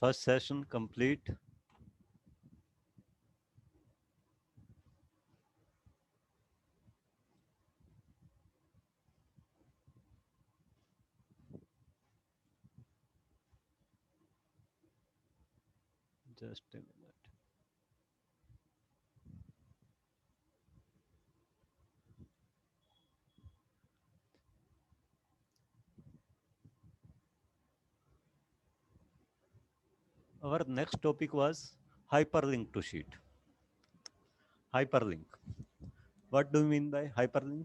First session complete. Just a minute. Our next topic was hyperlink to sheet. Hyperlink. What do you mean by hyperlink?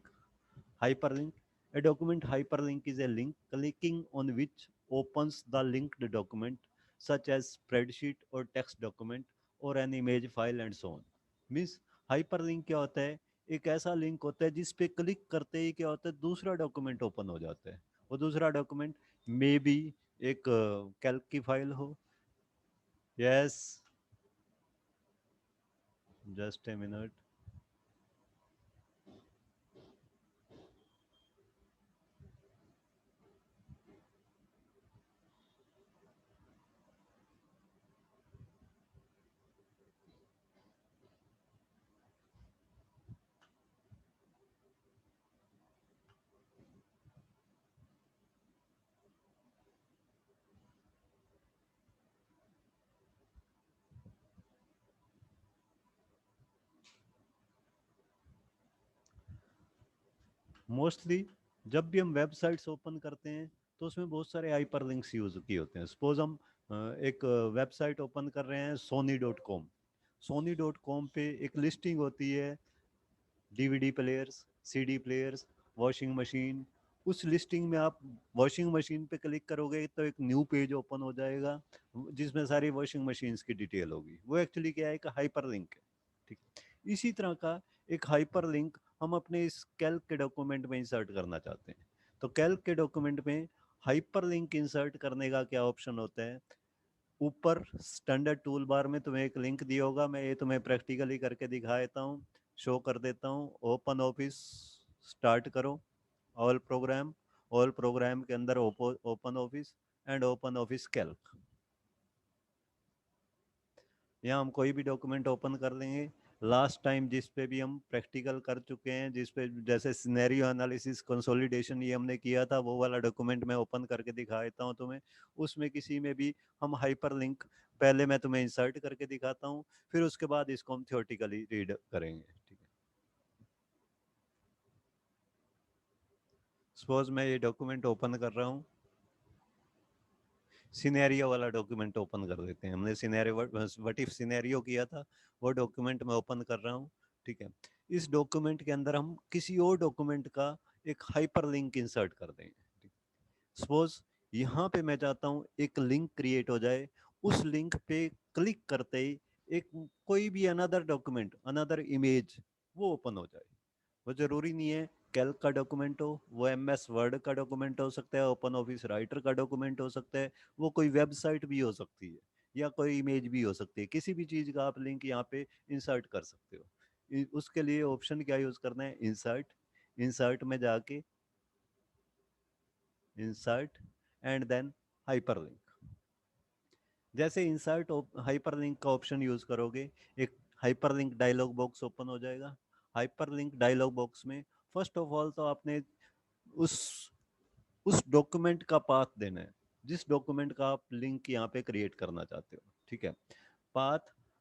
Hyperlink. A document hyperlink is a link clicking on which opens the linked document, such as spreadsheet or text document or an image file and so on. Means hyperlink क्या होता है? एक ऐसा link होता है जिस पे click करते ही क्या होता है, दूसरा डॉक्यूमेंट ओपन हो जाता है. वो दूसरा डॉक्यूमेंट मे बी एक कैल्क की फाइल हो. Yes, just a minute. Mostly जब भी हम वेबसाइट्स ओपन करते हैं तो उसमें बहुत सारे हाइपर लिंक्स यूज किए होते हैं. सपोज हम एक वेबसाइट ओपन कर रहे हैं sony.com. sony.com पे एक लिस्टिंग होती है DVD players, CD players, washing machine. उस लिस्टिंग में आप वॉशिंग मशीन पे क्लिक करोगे तो एक न्यू पेज ओपन हो जाएगा जिसमें सारी वॉशिंग मशीन्स की डिटेल होगी. वो एक्चुअली क्या है, एक हाइपर लिंक है. ठीक. इसी तरह का एक हाइपर लिंक हम अपने इस कैल्क के डॉक्यूमेंट में इंसर्ट करना चाहते हैं. तो कैल्क के डॉक्यूमेंट में हाइपर लिंक इंसर्ट करने का क्या ऑप्शन होता है? ऊपर स्टैंडर्ड टूल बार में तुम्हें एक लिंक दिया होगा. मैं ये तुम्हें प्रैक्टिकली करके दिखा देता हूँ, शो कर देता हूँ. ओपन ऑफिस स्टार्ट करो. All programme. ऑल प्रोग्राम के अंदर open office and open office Calc. यहाँ हम कोई भी डॉक्यूमेंट ओपन कर लेंगे. लास्ट टाइम जिस पे भी हम प्रैक्टिकल कर चुके हैं, जिस पे जैसे सिनेरियो एनालिसिस कंसोलिडेशन ये हमने किया था, वो वाला डॉक्यूमेंट मैं ओपन करके दिखा देता हूँ तुम्हें. उसमें किसी में भी हम हाइपर लिंक पहले मैं तुम्हें इंसर्ट करके दिखाता हूँ, फिर उसके बाद इसको हम थियोरेटिकली रीड करेंगे. ठीक है. सपोज मैं ये डॉक्यूमेंट ओपन कर रहा हूँ. सिनेरियो वाला डॉक्यूमेंट ओपन कर देते हैं. हमने सिनेरियो व्हाट इफ सिनेरियो किया था, वो डॉक्यूमेंट मैं ओपन कर रहा हूँ. ठीक है. इस डॉक्यूमेंट के अंदर हम किसी और डॉक्यूमेंट का एक हाइपर लिंक इंसर्ट कर देंगे. सपोज यहाँ पे मैं चाहता हूँ एक लिंक क्रिएट हो जाए. उस लिंक पे क्लिक करते ही एक कोई भी अनदर डॉक्यूमेंट, अनदर इमेज वो ओपन हो जाए. वो जरूरी नहीं है कैल्क का डॉक्यूमेंट हो, वो एमएस वर्ड का डॉक्यूमेंट हो सकता है, ओपन ऑफिस राइटर का डॉक्यूमेंट हो सकता है, वो कोई वेबसाइट भी हो सकती है, या कोई इमेज भी हो सकती है. किसी भी चीज का आप लिंक यहाँ पे इंसर्ट कर सकते हो. उसके लिए ऑप्शन क्या यूज करना है? इंसर्ट. इंसर्ट में जाके इंसर्ट एंड देन हाइपरलिंक. जैसे इंसर्ट हाइपरलिंक का ऑप्शन यूज करोगे, एक हाइपरलिंक डायलॉग बॉक्स ओपन हो जाएगा. हाइपरलिंक डायलॉग बॉक्स में फर्स्ट ऑफ ऑल तो आपने उस उस डॉक्यूमेंट का पाथ देना है, जिस डॉक्यूमेंट का आप लिंक यहाँ पे क्रिएट करना चाहते हो. ठीक है. पाथ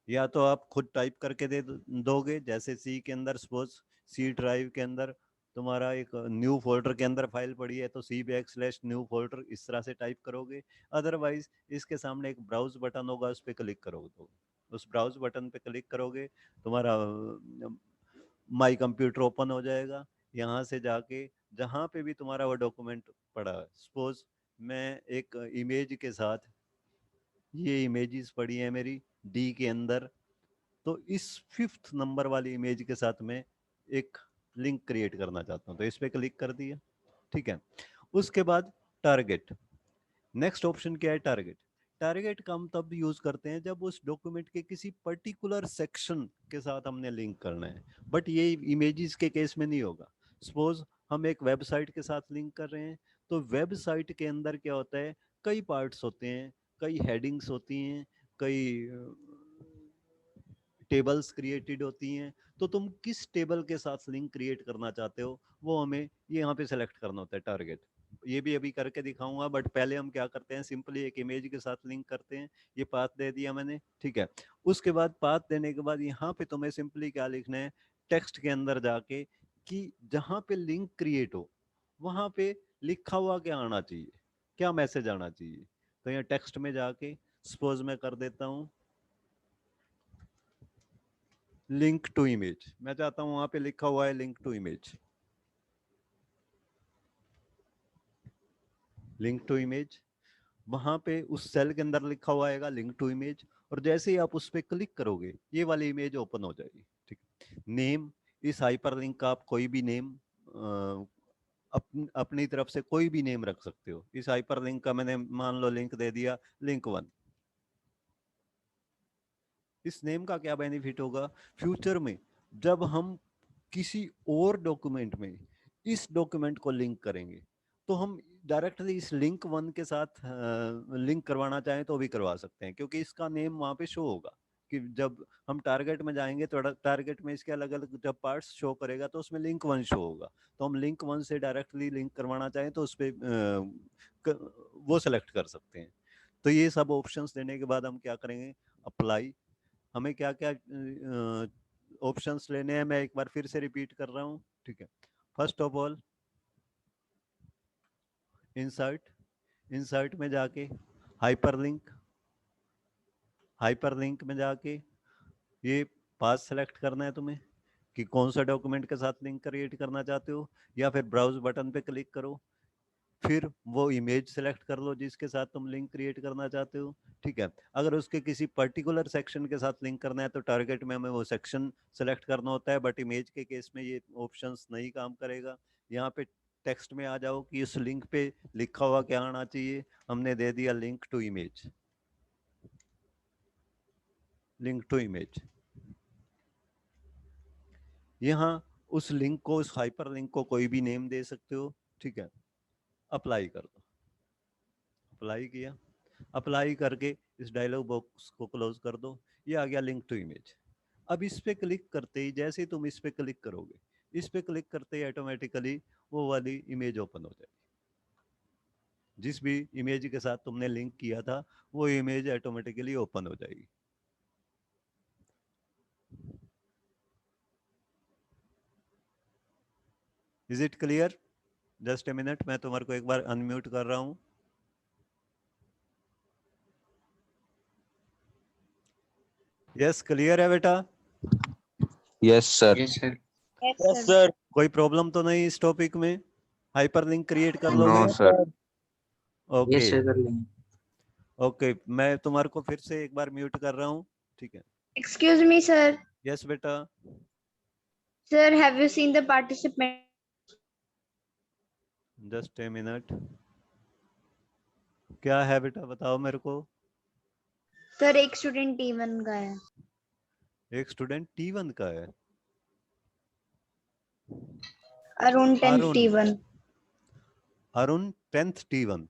या तो आप खुद टाइप करके दे दोगे, जैसे सी के अंदर सपोज सी ड्राइव के अंदर तुम्हारा एक न्यू फोल्डर के अंदर फाइल पड़ी है, तो c/new फोल्डर इस तरह से टाइप करोगे. अदरवाइज इसके सामने एक ब्राउज बटन होगा, उस पर क्लिक करोगे. तो उस ब्राउज बटन पे क्लिक करोगे, तुम्हारा माई कंप्यूटर ओपन हो जाएगा. यहाँ से जाके जहाँ पे भी तुम्हारा वो डॉक्यूमेंट पड़ा है, सपोज मैं एक इमेज के साथ, ये इमेजेस पड़ी है मेरी डी के अंदर, तो इस फिफ्थ नंबर वाली इमेज के साथ मैं एक लिंक क्रिएट करना चाहता हूँ, तो इस पर क्लिक कर दिया. ठीक है. उसके बाद टारगेट. नेक्स्ट ऑप्शन क्या है? टारगेट. टारगेट का हम तब यूज करते हैं जब उस डॉक्यूमेंट के किसी पर्टिकुलर सेक्शन के साथ हमने लिंक करना है. बट ये इमेजेस के केस में नहीं होगा. सपोज हम एक वेबसाइट के साथ लिंक कर रहे हैं, तो वेबसाइट के अंदर क्या होता है, कई पार्ट्स होते हैं. कई हेडिंग्स होती हैं, कई टेबल्स क्रिएटेड होती हैं, तो तुम किस टेबल के साथ लिंक क्रिएट करना चाहते हो वो हमें ये यहाँ पे सेलेक्ट करना होता है टारगेट। ये भी अभी करके दिखाऊंगा, बट पहले हम क्या करते हैं, सिंपली एक इमेज के साथ लिंक करते हैं। ये पाथ दे दिया मैंने, ठीक है। उसके बाद पाथ देने के बाद यहाँ पे तुम्हें सिंपली क्या लिखना है, टेक्स्ट के अंदर जाके कि जहाँ पे लिंक क्रिएट हो वहाँ पे लिखा हुआ क्या आना चाहिए, क्या मैसेज आना चाहिए। तो यहाँ टेक्स्ट में जाके सपोज मैं कर देता हूँ लिंक टू इमेज, मैं चाहता हूं वहां पे लिखा हुआ है link to image, link to image. वहां पे उस सेल के अंदर लिखा हुआ आएगा लिंक टू इमेज, और जैसे ही आप उस पर क्लिक करोगे ये वाली इमेज ओपन हो जाएगी, ठीक। नेम, इस हाइपरलिंक का आप कोई भी नेम अपनी तरफ से कोई भी नेम रख सकते हो। इस हाइपरलिंक का मैंने मान लो लिंक दे दिया लिंक 1। इस नेम का क्या बेनिफिट होगा, फ्यूचर में जब हम किसी और डॉक्यूमेंट में इस डॉक्यूमेंट को लिंक करेंगे तो हम डायरेक्टली इस लिंक 1 के साथ लिंक करवाना चाहें तो भी करवा सकते हैं, क्योंकि इसका नेम वहां पे शो होगा। कि जब हम टारगेट में जाएंगे तो टारगेट में इसके अलग अलग जब पार्ट्स शो करेगा तो उसमें लिंक 1 शो होगा। तो हम लिंक 1 से डायरेक्टली लिंक करवाना चाहें तो उस पर वो सेलेक्ट कर सकते हैं। तो ये सब ऑप्शंस देने के बाद हम क्या करेंगे, अप्लाई। हमें क्या क्या ऑप्शंस लेने हैं, मैं एक बार फिर से रिपीट कर रहा हूँ, ठीक है। First of all insert, insert में जाके हाइपरलिंक, हाइपरलिंक में जाके ये पाथ सेलेक्ट करना है तुम्हें कि कौन सा डॉक्यूमेंट के साथ लिंक क्रिएट करना चाहते हो, या फिर ब्राउज बटन पे क्लिक करो, फिर वो इमेज सेलेक्ट कर लो जिसके साथ तुम लिंक क्रिएट करना चाहते हो, ठीक है। अगर उसके किसी पर्टिकुलर सेक्शन के साथ लिंक करना है तो टारगेट में हमें वो सेक्शन सेलेक्ट करना होता है, बट इमेज के केस में ये ऑप्शंस नहीं काम करेगा। यहाँ पे टेक्स्ट में आ जाओ कि इस लिंक पे लिखा हुआ क्या आना चाहिए, हमने दे दिया link to image, link to image. यहाँ उस लिंक को, उस हाइपर लिंक को कोई भी नेम दे सकते हो, ठीक है। अप्लाई कर दो, अप्लाई किया, अप्लाई करके इस डायलॉग बॉक्स को क्लोज कर दो। ये आ गया लिंक टू इमेज। अब इस पे क्लिक करते ही, जैसे ही तुम इस पे क्लिक करोगे, इस पे क्लिक करते ही ऑटोमेटिकली वो वाली इमेज ओपन हो जाएगी। जिस भी इमेज के साथ तुमने लिंक किया था वो इमेज ऑटोमेटिकली ओपन हो जाएगी। Is it clear? Just a minute, मैं तुम्हारे को एक बार अनम्यूट कर रहा हूँ। यस, क्लियर है बेटा? Yes sir. Yes sir. Yes sir. कोई प्रॉब्लम तो नहीं इस टॉपिक में? हाइपरलिंक क्रिएट कर नो लोगे? सर। ओके यस सर, कर लेंगे। ओके, मैं तुम्हारे को फिर से एक बार म्यूट कर रहा हूँ, ठीक है। Excuse me, sir. यस बेटा। Sir, have you seen the participant? Just a minute, क्या है बेटा बताओ मेरे को। सर एक स्टूडेंट T1 का है। एक स्टूडेंट T1 का है? Arun 10th Arun, T1। Arun 10th T1।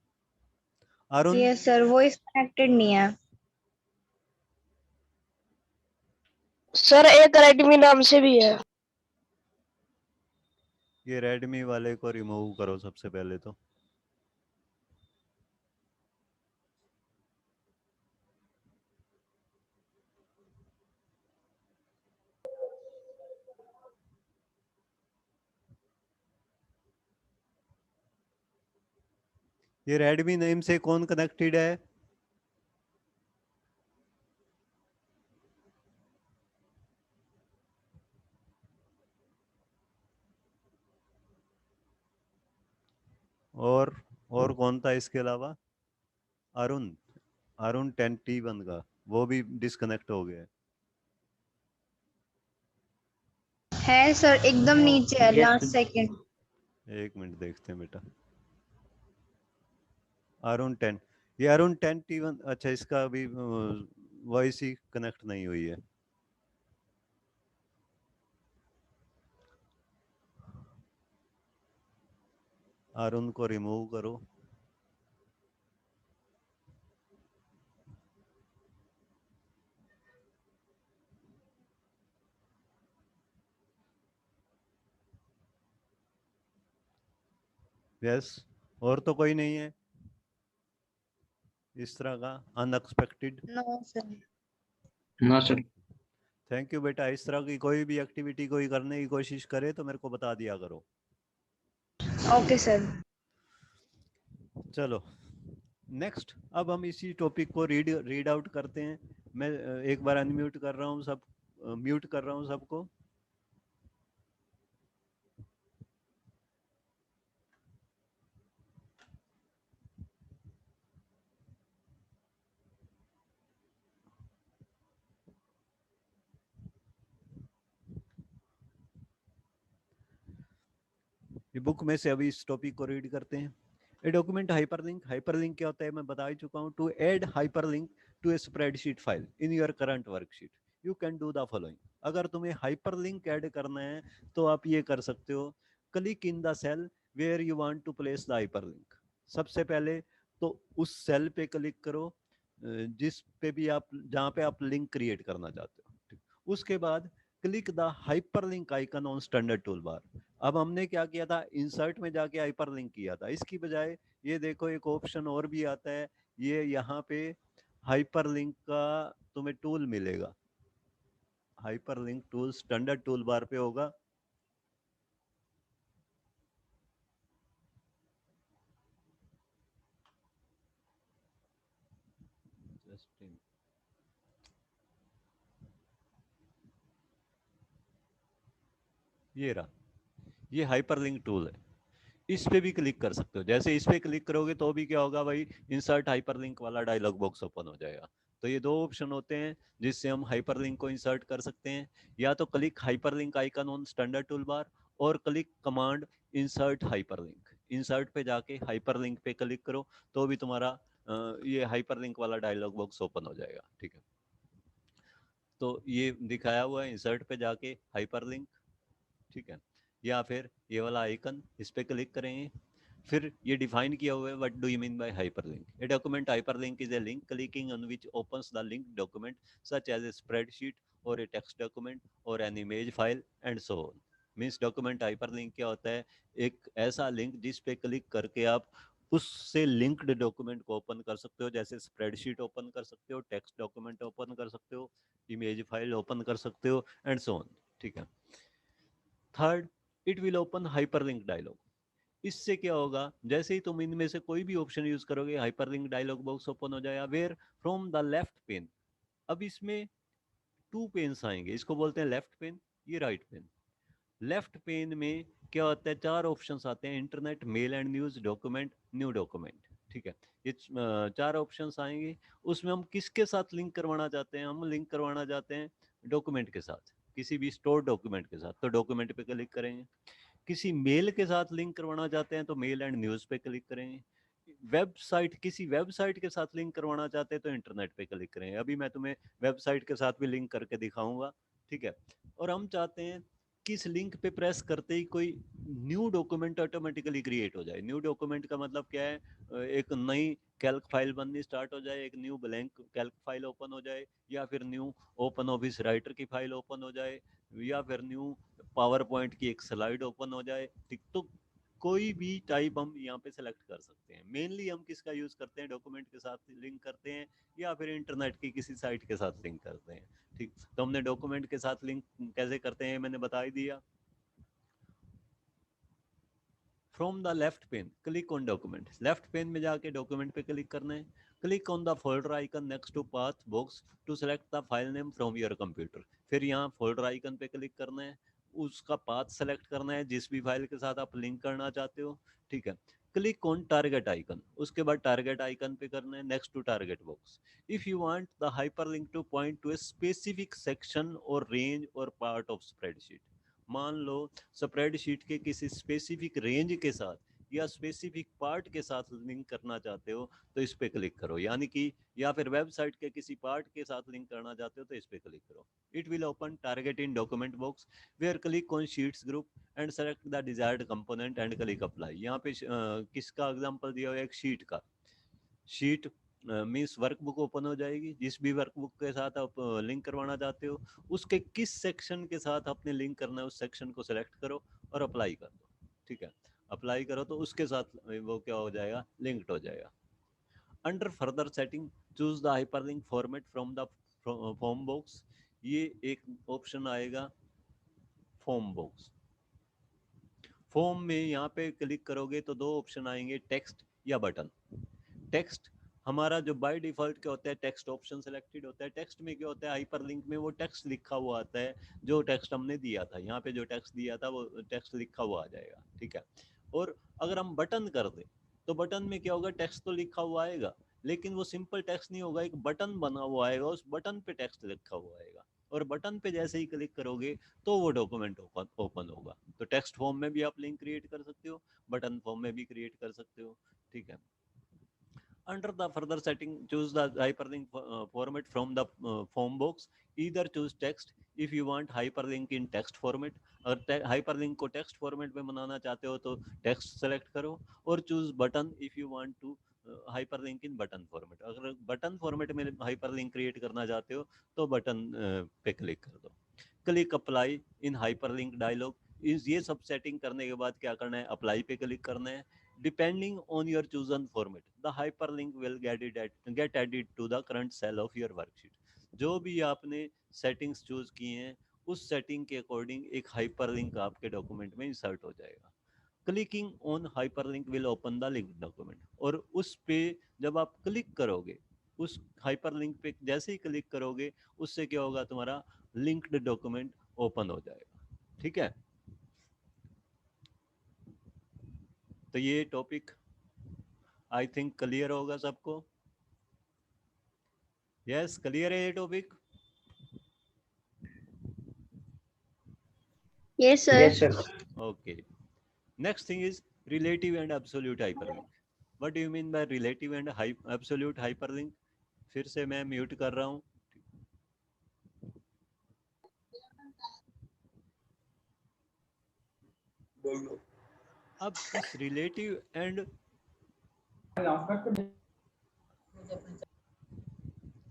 Arun, yes sir, वो इस कनेक्टेड नहीं है। सर एक रेडमी नाम से भी है। ये रेडमी वाले को रिमूव करो सबसे पहले तो। ये रेडमी नेम से कौन कनेक्टेड है? और कौन था इसके अलावा? अरुण, अरुण 10T1 का, वो भी डिस्कनेक्ट हो गया है। है सर, एकदम नीचे है, Yes, लास्ट sir. सेकंड। एक मिनट देखते हैं बेटा। अरुण 10, ये अरुण 10T1, अच्छा इसका अभी वॉइस ही कनेक्ट नहीं हुई है। अरुण को रिमूव करो। यस, और तो कोई नहीं है इस तरह का unexpected? No, sir. No, sir. Thank you बेटा। इस तरह की कोई भी एक्टिविटी कोई करने की कोशिश करे तो मेरे को बता दिया करो। Okay, sir. चलो नेक्स्ट, अब हम इसी टॉपिक को रीड आउट करते हैं। मैं एक बार अनम्यूट कर रहा हूँ सब, म्यूट कर रहा हूँ सबको। ये बुक में से अभी इस टॉपिक को रीड करते हैं। ए डॉक्यूमेंट हाइपरलिंक, हाइपरलिंक क्या होता है मैं बता ही चुका हूँ। To add hyperlink to a spreadsheet file in your current worksheet you can do the following. अगर तुम्हें हाइपरलिंक ऐड करना है तो आप ये कर सकते हो। Click in the cell where you want to place the hyperlink. सबसे पहले तो उस सेल पे क्लिक करो जिस पे भी आप, जहाँ पे आप लिंक क्रिएट करना चाहते हो। ठीक। उसके बाद click the hyperlink icon on standard tool bar. अब हमने क्या किया था, इंसर्ट में जाके हाइपरलिंक किया था। इसकी बजाय ये देखो एक ऑप्शन और भी आता है, ये यहाँ पे हाइपरलिंक का तुम्हें टूल मिलेगा। Hyperlink tool standard tool bar पे होगा। ये रहा, ये हाइपरलिंक टूल है। इस पे भी क्लिक कर सकते हो। जैसे इस पे क्लिक करोगे तो भी क्या होगा भाई, इंसर्ट हाइपरलिंक वाला डायलॉग बॉक्स ओपन हो जाएगा। तो ये दो ऑप्शन होते हैं जिससे हम हाइपरलिंक को इंसर्ट कर सकते हैं। या तो click hyperlink icon on standard toolbar, और click command insert hyperlink. Insert पे जाके हाइपरलिंक पे क्लिक करो तो भी तुम्हारा ये हाइपरलिंक वाला डायलॉग बॉक्स ओपन हो जाएगा। ठीक है, तो ये दिखाया हुआ है इंसर्ट पे जाके हाइपरलिंक। ठीक है, या फिर ये वाला आइकन, इस पे क्लिक करेंगे। फिर ये डिफाइन किया हुआ है, what do you mean by hyperlink. A document hyperlink is a link clicking on which opens the link document such as a spreadsheet or a text document or an image file and so on. Means document hyperlink क्या होता है, एक ऐसा link जिस पे click करके आप उससे लिंक्ड डॉक्यूमेंट को ओपन कर सकते हो। जैसे स्प्रेडशीट ओपन कर सकते हो, टेक्स्ट डॉक्यूमेंट ओपन कर सकते हो, इमेज फाइल ओपन कर सकते हो एंड सो ऑन। ठीक है। Third, it will open hyperlink dialogue. इससे क्या होगा, जैसे ही तुम इनमें से कोई भी ऑप्शन यूज करोगे हाइपरलिंक डायलॉग बॉक्स ओपन हो जाएगा। Where from the left pane. अब इसमें टू पेन्स आएंगे, इसको बोलते हैं लेफ्ट पेन, ये राइट पेन। लेफ्ट पेन में क्या होता है, चार ऑप्शंस आते हैं, internet, mail and news, document, new document. ठीक है, ये चार ऑप्शंस आएंगे। उसमें हम किसके साथ लिंक करवाना चाहते हैं, हम लिंक करवाना चाहते हैं डॉक्यूमेंट के साथ, किसी भी स्टोर डॉक्यूमेंट के साथ, तो डॉक्यूमेंट पे क्लिक करेंगे। किसी मेल के साथ लिंक करवाना चाहते हैं तो मेल एंड न्यूज पे क्लिक करेंगे। वेबसाइट, किसी वेबसाइट के साथ लिंक करवाना चाहते हैं तो इंटरनेट पे क्लिक करेंगे। अभी मैं तुम्हें वेबसाइट के साथ भी लिंक करके दिखाऊंगा। ठीक है, और हम चाहते हैं कि इस लिंक पे प्रेस करते ही कोई न्यू डॉक्यूमेंट ऑटोमेटिकली क्रिएट हो जाए। न्यू डॉक्यूमेंट का मतलब क्या है, एक नई कैल्क फाइल बननी स्टार्ट हो जाए, एक new blank Calc file open हो जाए, या फिर न्यू ओपन ऑफिस राइटर की फाइल ओपन हो जाए, या फिर न्यू पावर पॉइंट की एक स्लाइड ओपन हो जाए। ठीक, तो कोई भी टाइप हम यहाँ पे सेलेक्ट कर सकते हैं। मेनली हम किसका यूज करते हैं, डॉक्यूमेंट के साथ लिंक करते हैं या फिर इंटरनेट की किसी साइट के साथ लिंक करते हैं। ठीक, तो हमने डॉक्यूमेंट के साथ लिंक कैसे करते हैं मैंने बता ही दिया। From the left pane click on document. Left pane में जाके डॉक्यूमेंट पे क्लिक करना है। Click on the folder icon next to path box to select the file name from your computer. फिर यहाँ फोल्डर आइकन पे क्लिक करना है, उसका पाथ सेलेक्ट करना है जिस भी फाइल के साथ आप लिंक करना चाहते हो। ठीक है, क्लिक ऑन टारगेट आइकन, उसके बाद टारगेट आइकन पे करना है next to target box. If you want the hyperlink to point to a specific section or range or part of spreadsheet. मान लो स्प्रेडशीट के किसी स्पेसिफिक रेंज के साथ या स्पेसिफिक पार्ट के साथ लिंक करना चाहते हो तो इस पे क्लिक करो, यानी कि या फिर वेबसाइट के किसी पार्ट के साथ लिंक करना चाहते हो तो इस पे क्लिक करो। It will open target in document box where click on sheets group and select the desired component and click apply. यहाँ पे किसका एग्जांपल दिया हुआ है, एक शीट का। शीट मीन्स वर्कबुक ओपन हो जाएगी, जिस भी वर्कबुक के साथ आप लिंक करवाना चाहते हो उसके किस सेक्शन के साथ आपने लिंक करना है उस सेक्शन को सिलेक्ट करो और अप्लाई कर दो। ठीक है, अप्लाई करो तो उसके साथ वो क्या हो जाएगा, लिंक्ड हो जाएगा। Under further setting choose the hyperlink format from the form box, ये एक ऑप्शन आएगा फॉर्म बॉक्स। फॉर्म में यहाँ पे क्लिक करोगे तो दो ऑप्शन आएंगे, टेक्स्ट या बटन। टेक्स्ट हमारा जो बाय डिफॉल्ट क्या होता है, टेक्स्ट ऑप्शन सेलेक्टेड होता है। टेक्स्ट में क्या होता है, हाइपरलिंक में वो टेक्स्ट लिखा हुआ आता है जो टेक्स्ट हमने दिया था, यहाँ पे जो टेक्स्ट दिया था वो टेक्स्ट लिखा हुआ आ जाएगा, ठीक है। और अगर हम बटन कर दें तो बटन में क्या होगा, टेक्स्ट तो लिखा हुआ आएगा लेकिन वो सिंपल टेक्स्ट नहीं होगा, एक बटन बना हुआ आएगा, उस बटन पे टेक्स्ट लिखा हुआ आएगा, और बटन पे जैसे ही क्लिक करोगे तो वो डॉक्यूमेंट ओपन होगा। तो टेक्स्ट फॉर्म में भी आप लिंक क्रिएट कर सकते हो, बटन फॉर्म में भी क्रिएट कर सकते हो, ठीक है। Under the further setting, choose the hyperlink format from the form box. Either choose text if you want hyperlink in text format. अगर hyperlink को text format में बनाना चाहते हो तो text select करो, और choose button if you want to hyperlink in button format. अगर button format में hyperlink create करना चाहते हो तो button पे click कर दो। Click apply in hyperlink dialog. ये सब सेटिंग करने के बाद क्या करना है, अप्लाई पे क्लिक करना है। Depending on your chosen format, the hyperlink will get added to the current cell of your worksheet. जो भी आपने सेटिंग्स चूज किए हैं उस सेटिंग के अकॉर्डिंग एक हाइपरलिंक आपके डॉक्यूमेंट में इंसर्ट हो जाएगा। Clicking on hyperlink will open the link document, और उस पे जब आप क्लिक करोगे, उस हाइपरलिंक पे जैसे ही क्लिक करोगे उससे क्या होगा, तुम्हारा लिंक्ड डॉक्यूमेंट ओपन हो जाएगा, ठीक है। तो ये टॉपिक आई थिंक क्लियर होगा सबको। यस, क्लियर है ये topic? Yes, sir. Yes, sir. Okay, next thing is relative and absolute hyperlink. What do you mean by relative and absolute hyperlink? फिर से मैं म्यूट कर रहा हूँ। अब इस रिलेटिव एंड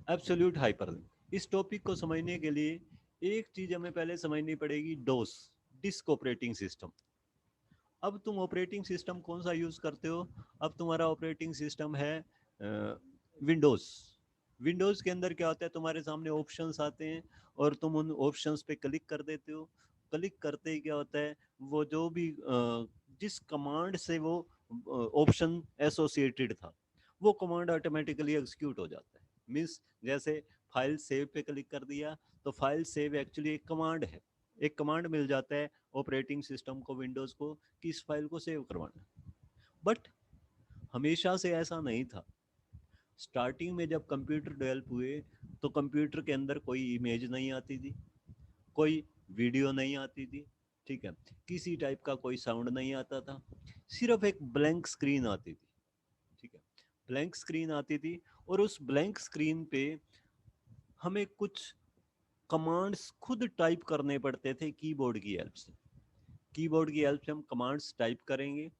एब्सोल्यूट हाइपरलिंक, इस टॉपिक को समझने के लिए एक चीज हमें पहले समझनी पड़ेगी, डोस, डिस्क ऑपरेटिंग सिस्टम। अब तुम ऑपरेटिंग सिस्टम कौन सा यूज करते हो? अब तुम्हारा ऑपरेटिंग सिस्टम है विंडोज। विंडोज के अंदर क्या होता है, तुम्हारे सामने ऑप्शंस आते हैं और तुम उन ऑप्शंस पे क्लिक कर देते हो। क्लिक करते ही क्या होता है, वो जो भी जिस कमांड से वो ऑप्शन एसोसिएटेड था वो कमांड ऑटोमेटिकली एग्जीक्यूट हो जाता है। मीन्स जैसे फाइल सेव पे क्लिक कर दिया तो फाइल सेव एक्चुअली एक कमांड है, एक कमांड मिल जाता है ऑपरेटिंग सिस्टम को, विंडोज को, कि इस फाइल को सेव करवाना। बट हमेशा से ऐसा नहीं था। स्टार्टिंग में जब कंप्यूटर डेवलप हुए तो कंप्यूटर के अंदर कोई इमेज नहीं आती थी, कोई वीडियो नहीं आती थी, ठीक है, किसी टाइप का कोई साउंड नहीं आता था, सिर्फ एक ब्लैंक स्क्रीन आती थी, ठीक है, ब्लैंक स्क्रीन आती थी। और उस ब्लैंक स्क्रीन पे हमें कुछ कमांड्स खुद टाइप करने पड़ते थे कीबोर्ड की हेल्प से। कीबोर्ड की हेल्प से हम कमांड्स टाइप करेंगे,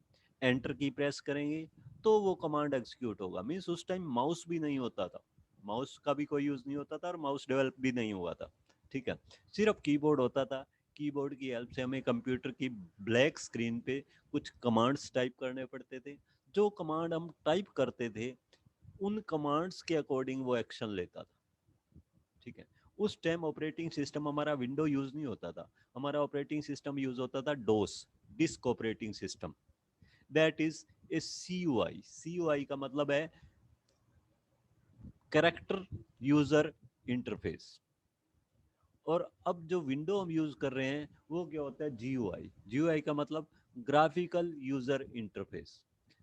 एंटर की प्रेस करेंगे तो वो कमांड एग्जीक्यूट होगा। मीन्स उस टाइम माउस भी नहीं होता था, माउस का भी कोई यूज नहीं होता था और माउस डेवलप भी नहीं हुआ था, ठीक है, सिर्फ कीबोर्ड होता था। कीबोर्ड की हेल्प से हमें कंप्यूटर की ब्लैक स्क्रीन पे कुछ कमांड्स टाइप करने पड़ते थे। जो कमांड हम टाइप करते थे उन कमांड्स के अकॉर्डिंग वो एक्शन लेता था, ठीक है। उस टाइम ऑपरेटिंग सिस्टम हमारा विंडो यूज नहीं होता था, हमारा ऑपरेटिंग सिस्टम यूज होता था DOS, disk operating system. That is a CUI। CUI का मतलब है कैरेक्टर यूजर इंटरफेस। और अब जो विंडो हम यूज कर रहे हैं वो क्या होता है, GUI। GUI का मतलब graphical user interface.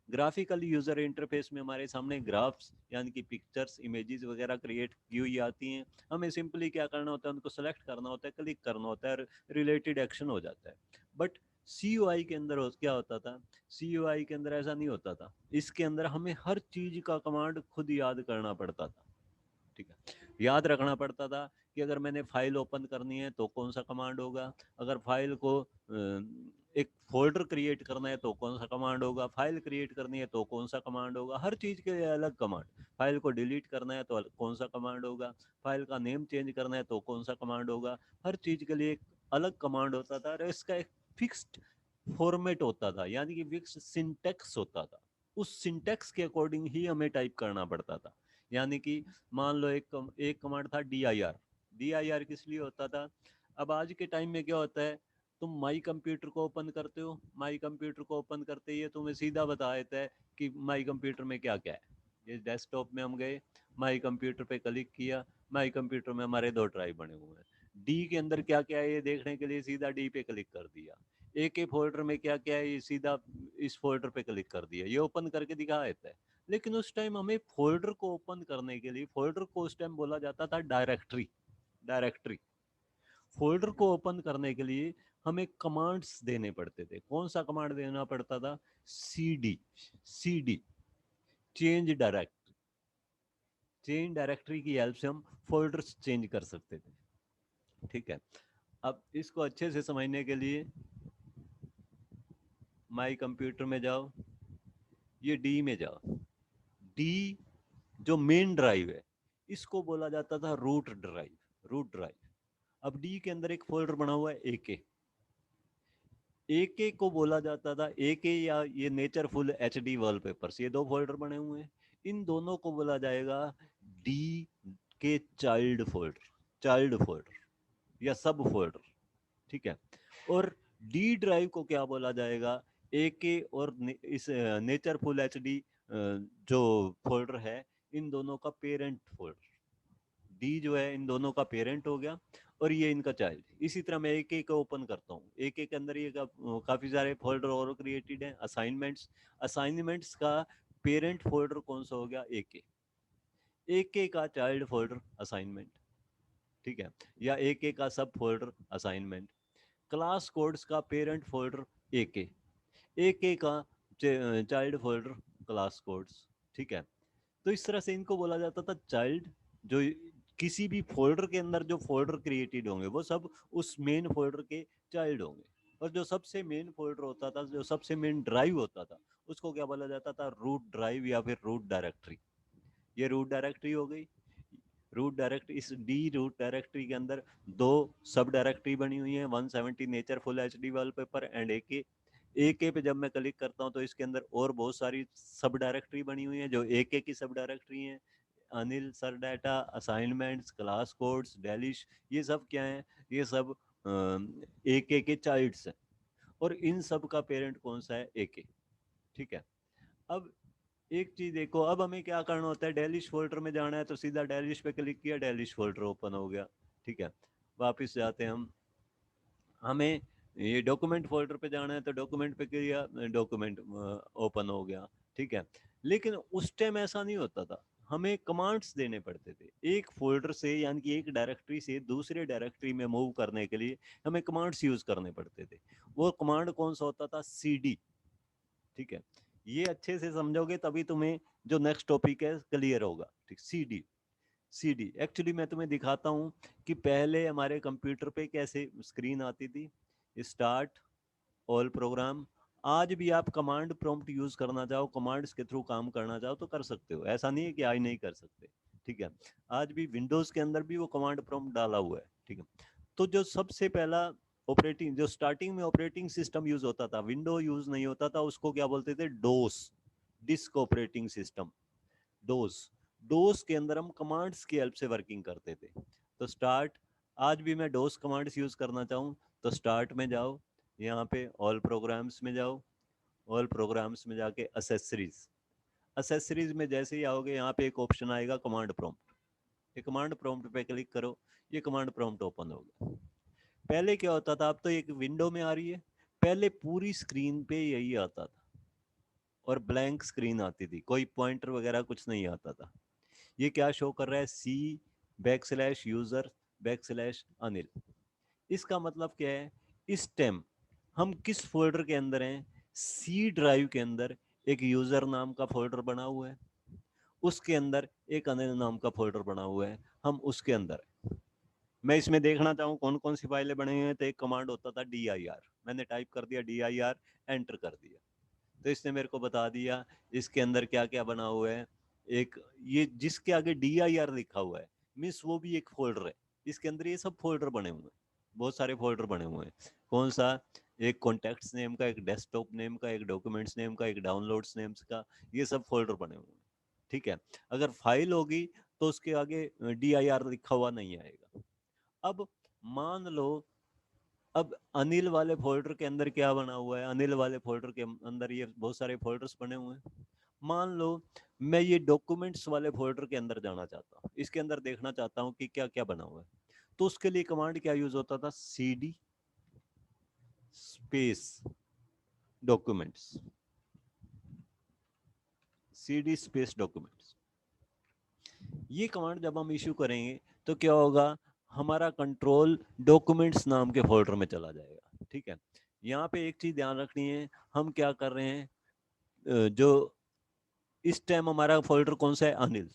Graphical user interface में हमारे सामने ग्राफ्स यानी कि पिक्चर्स, इमेजेस वगैरह क्रिएट की हुई आती हैं। हमें सिंपली क्या करना होता है, उनको सेलेक्ट करना होता है, क्लिक करना होता है, रिलेटेड एक्शन हो जाता है। बट CUI के अंदर क्या होता था, CUI के अंदर ऐसा नहीं होता था। इसके अंदर हमें हर चीज का कमांड खुद याद करना पड़ता था, ठीक है, याद रखना पड़ता था कि अगर मैंने फाइल ओपन करनी है तो कौन सा कमांड होगा, अगर फाइल को एक फोल्डर क्रिएट करना है तो कौन सा कमांड होगा, फाइल क्रिएट करनी है तो कौन सा कमांड होगा, हर चीज़ के लिए अलग कमांड। फाइल को डिलीट करना है तो कौन सा कमांड होगा, फाइल का नेम चेंज करना है तो कौन सा कमांड होगा, हर चीज़ के लिए एक अलग कमांड होता था। और इसका एक फिक्स्ड फॉर्मेट होता था, यानी कि फिक्स सिंटेक्स होता था, उस सिंटेक्स के अकॉर्डिंग ही हमें टाइप करना पड़ता था। यानी कि मान लो एक कमांड था DIR किस लिए होता था? अब आज के टाइम में क्या होता है, तुम माई कंप्यूटर को ओपन करते हो, माई कंप्यूटर को ओपन करते ही तुम्हें सीधा बता देता है कि माई कंप्यूटर में क्या क्या है। ये डेस्कटॉप में हम गए, माई कंप्यूटर पे क्लिक किया, माई कंप्यूटर में हमारे 2 ड्राइव बने हुए हैं, डी के अंदर क्या क्या है ये देखने के लिए सीधा डी पे क्लिक कर दिया, एक फोल्डर में क्या क्या है ये सीधा इस फोल्डर पे क्लिक कर दिया, ये ओपन करके दिखा देता है। लेकिन उस टाइम हमें फोल्डर को ओपन करने के लिए, फोल्डर को उस टाइम बोला जाता था डायरेक्टरी। फोल्डर को ओपन करने के लिए हमें कमांड्स देने पड़ते थे। कौन सा कमांड देना पड़ता था? CD चेंज डायरेक्टरी की हेल्प से हम फोल्डर्स चेंज कर सकते थे। ठीक है, अब इसको अच्छे से समझने के लिए माई कंप्यूटर में जाओ, ये डी में जाओ। डी जो मेन ड्राइव है इसको बोला जाता था रूट ड्राइव। अब डी के अंदर एक फोल्डर बना हुआ है एके को बोला जाता था एके या ये नेचरफुल HD वॉलपेपर्स, ये 2 फोल्डर बने हुए हैं, इन दोनों को बोला जाएगा डी के चाइल्ड फोल्डर या सब फोल्डर। ठीक है, और डी ड्राइव को क्या बोला जाएगा? एके और इस नेचरफुल HD जो फोल्डर है इन दोनों का पेरेंट फोल्डर। डी जो है इन दोनों का पेरेंट हो गया और ये इनका चाइल्ड। इसी तरह मैं एक एक ओपन करता हूँ, एक एक के अंदर ये काफी सारे फोल्डर और क्रिएटेड हैं। असाइनमेंट्स का पेरेंट फोल्डर कौन सा हो गया? एक का चाइल्ड फोल्डर असाइनमेंट। ठीक है, या एक का सब फोल्डर असाइनमेंट। क्लास कोड्स का पेरेंट फोल्डर एक का चाइल्ड फोल्डर क्लास कोड्स। ठीक है, तो इस तरह से इनको बोला जाता था चाइल्ड। जो किसी भी फोल्डर के अंदर जो फोल्डर क्रिएटेड होंगे वो सब उस मेन फोल्डर के चाइल्ड होंगे। और जो सबसे मेन फोल्डर होता था, जो सबसे मेन ड्राइव होता था, उसको क्या बोला जाता था? रूट ड्राइव या फिर रूट डायरेक्टरी। ये रूट डायरेक्टरी हो गई। इस डी रूट डायरेक्टरी के अंदर 2 सब डायरेक्टरी बनी हुई है, 170 नेचरफुल HD वॉलपेपर एंड एके पे जब मैं क्लिक करता हूँ तो इसके अंदर और बहुत सारी सब डायरेक्टरी बनी हुई है जो एके की सब डायरेक्टरी है। Anil sir data, assignments, class codes, delish, ये सब क्या है? ये सब एके के चाइल्ड्स हैं और इन सब का पेरेंट कौन सा है? एके। ठीक है, अब एक चीज देखो, अब हमें क्या करना होता है? डेलिश फोल्डर में जाना है तो सीधा डेलिश पे क्लिक किया, डेलिश फोल्डर ओपन हो गया। ठीक है, वापस जाते हैं हमें ये डॉक्यूमेंट फोल्डर पे जाना है तो डॉक्यूमेंट पे किया, डॉक्यूमेंट ओपन हो गया। ठीक है, लेकिन उस टाइम ऐसा नहीं होता था, हमें कमांड्स देने पड़ते थे एक फोल्डर से, यानी कि एक डायरेक्टरी से दूसरे डायरेक्टरी में मूव करने के लिए हमें कमांड्स यूज करने पड़ते थे। वो कमांड कौन सा होता था? CD। ठीक है, ये अच्छे से समझोगे तभी तुम्हें जो नेक्स्ट टॉपिक है क्लियर होगा। ठीक, CD एक्चुअली मैं तुम्हें दिखाता हूँ कि पहले हमारे कंप्यूटर पे कैसे स्क्रीन आती थी। Start all programme. आज भी आप कमांड प्रॉम्प्ट यूज करना चाहो, कमांड्स के थ्रू काम करना चाहो तो कर सकते हो, ऐसा नहीं है कि आज नहीं कर सकते। ठीक है, आज भी विंडोज के अंदर भी वो कमांड प्रॉम्प्ट डाला हुआ है। ठीक है, तो जो सबसे पहला ऑपरेटिंग, जो स्टार्टिंग में ऑपरेटिंग सिस्टम यूज होता था, विंडो यूज नहीं होता था, उसको क्या बोलते थे? डोस, डिस्क ऑपरेटिंग सिस्टम, डोस। डोस के अंदर हम कमांड्स की हेल्प से वर्किंग करते थे। तो स्टार्ट, आज भी मैं डोस कमांड्स यूज करना चाहूँ तो स्टार्ट में जाओ, यहाँ पे ऑल प्रोग्राम्स में जाओ, ऑल प्रोग्राम्स में जाके असेसरीज में जैसे ही आओगे यहाँ पे एक ऑप्शन आएगा कमांड प्रॉम्प्ट। ये कमांड प्रॉम्प्ट पे क्लिक करो, ये कमांड प्रॉम्प्ट ओपन होगा। पहले क्या होता था, अब तो एक विंडो में आ रही है, पहले पूरी स्क्रीन पे यही आता था और ब्लैंक स्क्रीन आती थी, कोई पॉइंटर वगैरह कुछ नहीं आता था। ये क्या शो कर रहा है? C \user\अनिल। इसका मतलब क्या है? इस टाइम हम किस फोल्डर के अंदर हैं? C ड्राइव के अंदर एक यूजर नाम का फोल्डर बना हुआ है, उसके अंदर एक अनिल नाम का फोल्डर बना हुआ है, हम उसके अंदर है। मैं इसमें देखना चाहूँ कौन कौन सी फाइलें बने हुए हैं तो एक कमांड होता था dir, मैंने टाइप कर दिया dir, एंटर कर दिया तो इसने मेरे को बता दिया इसके अंदर क्या क्या बना हुआ है। एक ये जिसके आगे dir लिखा हुआ है मीन्स वो भी एक फोल्डर है, इसके अंदर ये सब फोल्डर बने हुए हैं, बहुत सारे फोल्डर बने हुए हैं। कौन सा? एक कॉन्टैक्ट्स नेम का, एक डेस्कटॉप नेम का, एक डॉक्यूमेंट्स नेम का, एक डाउनलोड्स नेम्स का, ये सब फोल्डर बने हुए हैं। ठीक है, अगर फाइल होगी तो उसके आगे DIR लिखा हुआ नहीं आएगा। अब मान लो, अब अनिल वाले फोल्डर के अंदर क्या बना हुआ है, अनिल वाले फोल्डर के अंदर ये बहुत सारे फोल्डर्स बने हुए हैं। मान लो मैं ये डॉक्यूमेंट्स वाले फोल्डर के अंदर जाना चाहता हूँ, इसके अंदर देखना चाहता हूँ कि क्या क्या बना हुआ है, तो उसके लिए कमांड क्या यूज होता था, CD space documents, CD space documents. ये कमांड जब हम इश्यू करेंगे तो क्या होगा, हमारा कंट्रोल डॉक्यूमेंट्स नाम के फोल्डर में चला जाएगा। ठीक है, यहाँ पे एक चीज ध्यान रखनी है, हम क्या कर रहे हैं, जो इस टाइम हमारा फोल्डर कौन सा है, अनिल।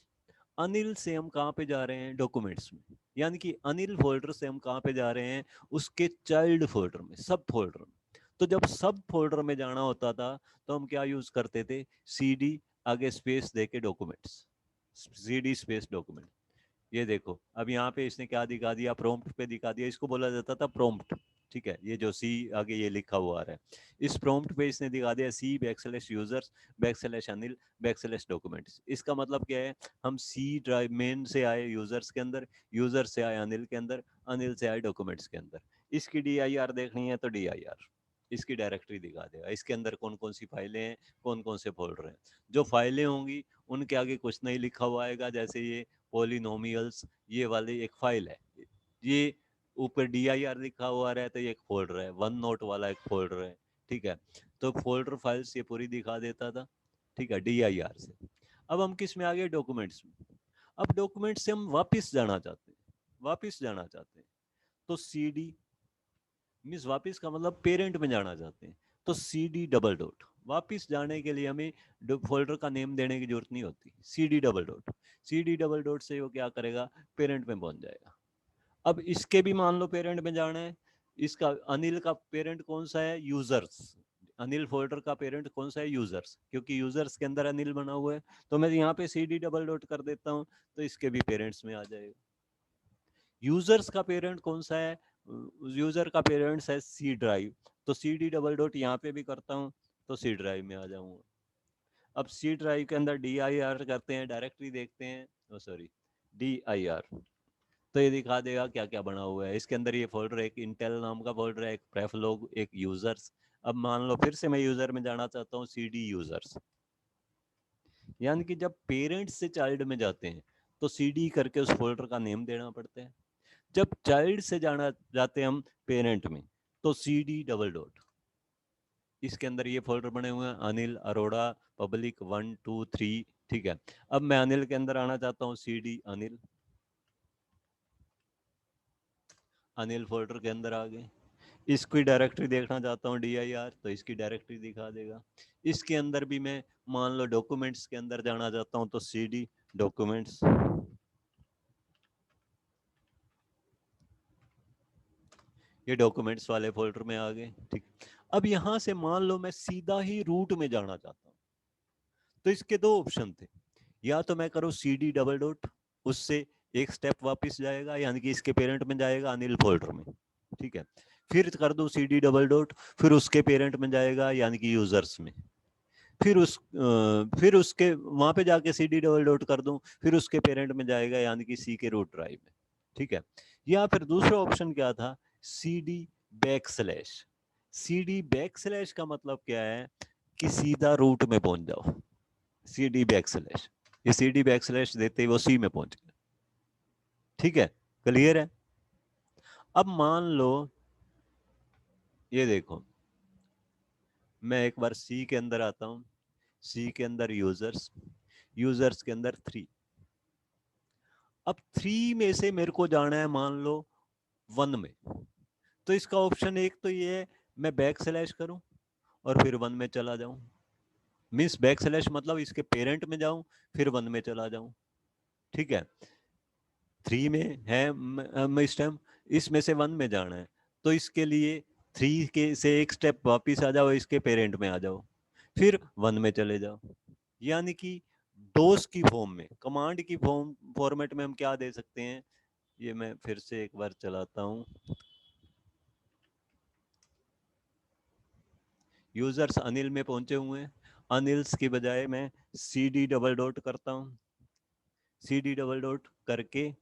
अनिल से हम कहाँ पे जा रहे हैं, डॉक्यूमेंट्स में, यानी कि अनिल फोल्डर से हम कहाँ पे जा रहे हैं, उसके चाइल्ड फोल्डर में, सब फोल्डर में। तो जब सब फोल्डर में जाना होता था तो हम क्या यूज करते थे, CD आगे स्पेस देके डॉक्यूमेंट्स, CD स्पेस डॉक्यूमेंट। ये देखो अब यहाँ पे इसने क्या दिखा दिया, प्रॉम्प्ट पे दिखा दिया, इसको बोला जाता था प्रॉम्प्ट। ठीक है, ये जो C आगे ये लिखा हुआ आ रहा है, इस प्रॉम्प्ट पे इसने दिखा दिया C\users \अनिल \डॉक्यूमेंट्स। इसका मतलब क्या है, हम C ड्राइव मेन से आए यूजर्स के अंदर, यूजर से आए अनिल के अंदर, अनिल से आए डॉक्यूमेंट्स के अंदर। इसकी DIR देखनी है तो DIR, इसकी डायरेक्टरी दिखा देगा, इसके अंदर कौन कौन सी फाइलें हैं, कौन कौन से फोल्डर हैं। जो फाइलें होंगी उनके आगे कुछ नहीं लिखा हुआ आएगा, जैसे ये पॉलिनोमियल्स, ये वाली एक फाइल है, ये ऊपर DIR लिखा हुआ रहा है तो ये एक फोल्डर है, वन नोट वाला एक फोल्डर है। ठीक है, तो फोल्डर फाइल्स ये पूरी दिखा देता था। ठीक है, DIR से। अब हम किस में आ गए, डॉक्यूमेंट्स में। अब डॉक्यूमेंट्स से हम वापस जाना चाहते हैं, वापस जाना चाहते हैं तो CD मीन्स वापस का मतलब पेरेंट में जाना चाहते हैं तो CD डबल डॉट। वापिस जाने के लिए हमें फोल्डर का नेम देने की जरूरत नहीं होती, CD double dot. CD double dot से वो क्या करेगा, पेरेंट में पहुंच जाएगा। अब इसके भी मान लो पेरेंट में जाना है, इसका अनिल का पेरेंट कौन सा है, यूजर्स। अनिल फोल्डर का पेरेंट कौन सा है, यूजर्स, क्योंकि यूजर्स के अंदर अनिल बना हुआ है। तो मैं यहाँ पे CD डबल डॉट कर देता हूँ तो इसके भी पेरेंट्स में आ जाएगा। यूजर्स का पेरेंट कौन सा है, यूजर का पेरेंट्स है C ड्राइव, तो CD डबल डॉट यहाँ पे भी करता हूँ तो C ड्राइव में आ जाऊंगा। अब C ड्राइव के अंदर DIR करते हैं, डायरेक्टरी देखते हैं, सॉरी DIR, तो ये दिखा देगा क्या क्या बना हुआ है इसके अंदर। ये फोल्डर एक इंटेल नाम का फोल्डर है, एक प्रेफलॉग, एक यूजर्स। अब मान लो फिर से मैं यूजर में जाना चाहता हूँ, CD यूजर्स, यानी कि जब पेरेंट्स से चाइल्ड में जाते हैं तो CD करके उस फोल्डर का नेम देना पड़ता है। जब चाइल्ड से जाना जाते हैं हम पेरेंट में तो CD डबल डॉट, इसके अंदर ये फोल्डर बने हुए हैं, अनिल अरोड़ा पब्लिक 1 2 3। ठीक है, अब मैं अनिल के अंदर आना चाहता हूँ, CD अनिल, अनिल फोल्डर के अंदर आ गए। इसकी डायरेक्टरी देखना चाहता हूँ DIR, तो इसकी डायरेक्टरी दिखा देगा। इसके अंदर भी मैं मान लो डॉक्यूमेंट्स के अंदर जाना चाहता हूँ तो CD डॉक्यूमेंट्स, ये डॉक्यूमेंट्स वाले फोल्डर में आ गए। ठीक, अब यहां से मान लो मैं सीधा ही रूट में जाना चाहता हूँ, तो इसके दो ऑप्शन थे, या तो मैं करूँ CD डबल डॉट, उससे एक स्टेप वापस जाएगा, यानी कि इसके पेरेंट में जाएगा अनिल फोल्डर में। ठीक है, फिर कर दो CD डबल डॉट, फिर उसके पेरेंट में जाएगा यानी कि यूजर्स में, फिर उसके वहां पे जाके CD डबल डॉट कर दूं, फिर उसके पेरेंट में जाएगा यानी कि C के रूट ड्राइव में। ठीक है, या फिर दूसरा ऑप्शन क्या था, CD बैकस्लैश। CD बैकस्लैश का मतलब क्या है कि सीधा रूट में पहुंच जाओ, CD बैकस्लैश, ये CD बैकस्लैश देते ही वो C में पहुंच गया। ठीक है, क्लियर है। अब मान लो ये देखो, मैं एक बार C के अंदर आता हूं, C के अंदर यूजर्स, यूजर्स के अंदर 3। अब 3 में से मेरे को जाना है मान लो 1 में, तो इसका ऑप्शन एक तो ये है मैं बैक स्लैश करूं और फिर 1 में चला जाऊं, मीन्स बैक स्लैश मतलब इसके पेरेंट में जाऊं फिर 1 में चला जाऊं। ठीक है, 3 में है इस टाइम, इसमें से 1 में जाना है तो इसके लिए 3 के से एक स्टेप वापिस आ जाओ, इसके पेरेंट में आ जाओ, फिर 1 में चले जाओ। यानी कि डोस की फॉर्म में, कमांड की फॉर्मेट में हम क्या दे सकते हैं, ये मैं फिर से एक बार चलाता हूं, यूजर्स अनिल में पहुंचे हुए हैं, अनिल्स की बजाय मैं CD डबल डॉट करता हूँ, CD डबल डॉट करके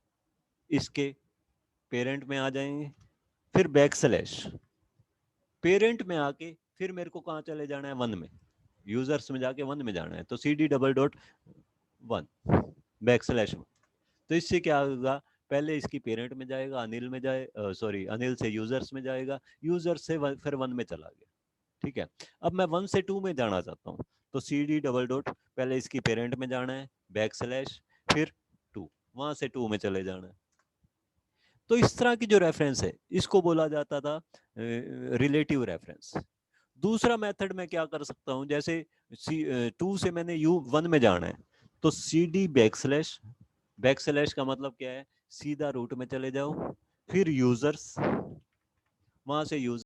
इसके पेरेंट में आ जाएंगे, फिर बैकस्लैश, पेरेंट में आके फिर मेरे को कहाँ चले जाना है, 1 में, यूजर्स में जाके 1 में जाना है, तो CD डबल डॉट 1 बैकस्लैश 1। तो इससे क्या होगा, पहले इसकी पेरेंट में जाएगा, अनिल में जाए, सॉरी अनिल से यूजर्स में जाएगा, यूजर्स से फिर 1 में चला गया, ठीक है। अब मैं 1 से 2 में जाना चाहता हूँ, तो CD डबल डॉट पहले इसकी पेरेंट में जाना है, बैकस्लैश फिर 2, वहां से 2 में चले जाना है। तो इस तरह की जो रेफरेंस है इसको बोला जाता था रिलेटिव रेफरेंस। दूसरा मेथड मैं क्या कर सकता हूं, जैसे 2 से मैंने 1 में जाना है, तो CD बैकस्लैश, बैकस्लैश का मतलब क्या है, सीधा रूट में चले जाओ, फिर यूजर्स, वहां से यूजर